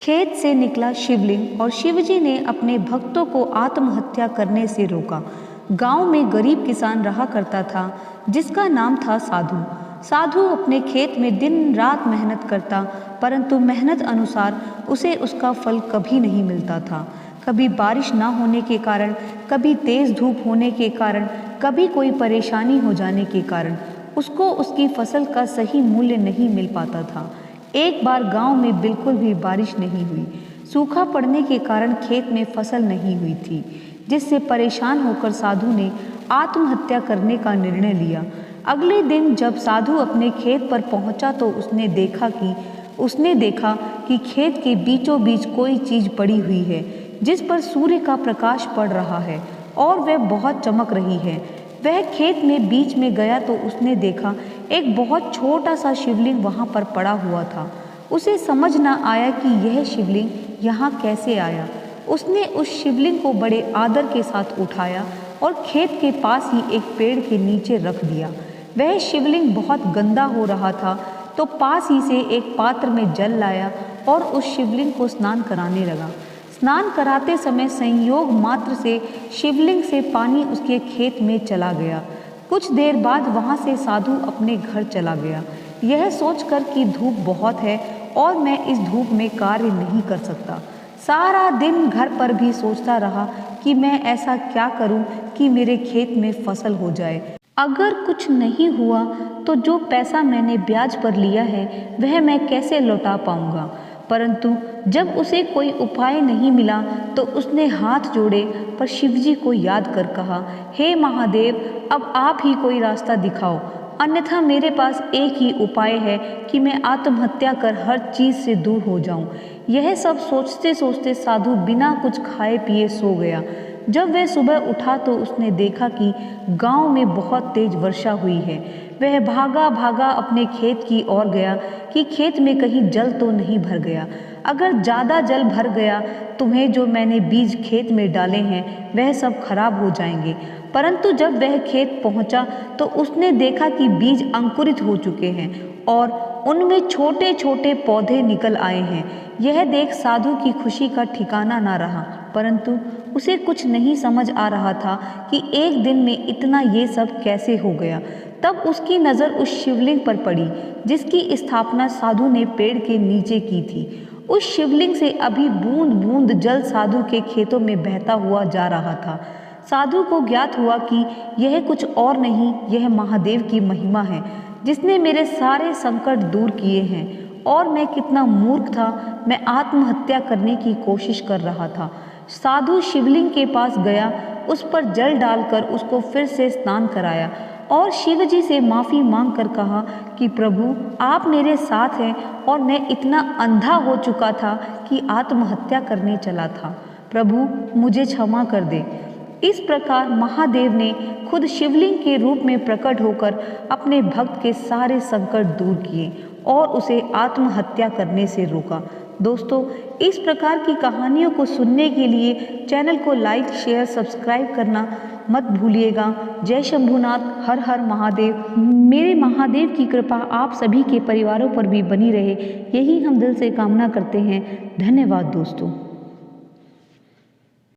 खेत से निकला शिवलिंग और शिवजी ने अपने भक्तों को आत्महत्या करने से रोका। गांव में गरीब किसान रहा करता था जिसका नाम था साधु। साधु अपने खेत में दिन रात मेहनत करता, परंतु मेहनत अनुसार उसे उसका फल कभी नहीं मिलता था। कभी बारिश ना होने के कारण, कभी तेज धूप होने के कारण, कभी कोई परेशानी हो जाने के कारण उसको उसकी फसल का सही मूल्य नहीं मिल पाता था। एक बार गांव में बिल्कुल भी बारिश नहीं हुई। सूखा पड़ने के कारण खेत में फसल नहीं हुई थी, जिससे परेशान होकर साधु ने आत्महत्या करने का निर्णय लिया। अगले दिन जब साधु अपने खेत पर पहुंचा तो उसने देखा कि खेत के बीचों बीच कोई चीज पड़ी हुई है, जिस पर सूर्य का प्रकाश पड़ रहा है और वह बहुत चमक रही है। वह खेत में बीच में गया तो उसने देखा एक बहुत छोटा सा शिवलिंग वहां पर पड़ा हुआ था। उसे समझ न आया कि यह शिवलिंग यहाँ कैसे आया। उसने उस शिवलिंग को बड़े आदर के साथ उठाया और खेत के पास ही एक पेड़ के नीचे रख दिया। वह शिवलिंग बहुत गंदा हो रहा था तो पास ही से एक पात्र में जल लाया और उस शिवलिंग को स्नान कराने लगा। स्नान कराते समय संयोग मात्र से शिवलिंग से पानी उसके खेत में चला गया। कुछ देर बाद वहां से साधु अपने घर चला गया, यह सोचकर कि धूप बहुत है और मैं इस धूप में कार्य नहीं कर सकता। सारा दिन घर पर भी सोचता रहा कि मैं ऐसा क्या करूं कि मेरे खेत में फसल हो जाए। अगर कुछ नहीं हुआ तो जो पैसा मैंने ब्याज पर लिया है वह मैं कैसे लौटा पाऊंगा। परंतु जब उसे कोई उपाय नहीं मिला तो उसने हाथ जोड़े पर शिवजी को याद कर कहा, हे महादेव, अब आप ही कोई रास्ता दिखाओ, अन्यथा मेरे पास एक ही उपाय है कि मैं आत्महत्या कर हर चीज से दूर हो जाऊं। यह सब सोचते सोचते साधु बिना कुछ खाए पिए सो गया। जब वह सुबह उठा तो उसने देखा कि गांव में बहुत तेज वर्षा हुई है। वह भागा भागा अपने खेत की ओर गया कि खेत में कहीं जल तो नहीं भर गया। अगर ज़्यादा जल भर गया तुम्हें जो मैंने बीज खेत में डाले हैं वह सब खराब हो जाएंगे। परंतु जब वह खेत पहुंचा तो उसने देखा कि बीज अंकुरित हो चुके हैं और उनमें छोटे छोटे पौधे निकल आए हैं। यह देख साधु की खुशी का ठिकाना ना रहा, परंतु उसे कुछ नहीं समझ आ रहा था कि एक दिन में इतना ये सब कैसे हो गया। तब उसकी नज़र उस शिवलिंग पर पड़ी जिसकी स्थापना साधु ने पेड़ के नीचे की थी। उस शिवलिंग से अभी बूंद बूंद जल साधु के खेतों में बहता हुआ जा रहा था। साधु को ज्ञात हुआ कि यह कुछ और नहीं, यह महादेव की महिमा है जिसने मेरे सारे संकट दूर किए हैं। और मैं कितना मूर्ख था, मैं आत्महत्या करने की कोशिश कर रहा था। साधु शिवलिंग के पास गया, उस पर जल डालकर उसको फिर से स्नान कराया और शिवजी से माफ़ी मांगकर कहा कि प्रभु, आप मेरे साथ हैं और मैं इतना अंधा हो चुका था कि आत्महत्या करने चला था। प्रभु, मुझे क्षमा कर दे। इस प्रकार महादेव ने खुद शिवलिंग के रूप में प्रकट होकर अपने भक्त के सारे संकट दूर किए और उसे आत्महत्या करने से रोका। दोस्तों, इस प्रकार की कहानियों को सुनने के लिए चैनल को लाइक, शेयर, सब्सक्राइब करना मत भूलिएगा। जय शंभुनाथ, हर हर महादेव। मेरे महादेव की कृपा आप सभी के परिवारों पर भी बनी रहे, यही हम दिल से कामना करते हैं। धन्यवाद दोस्तों।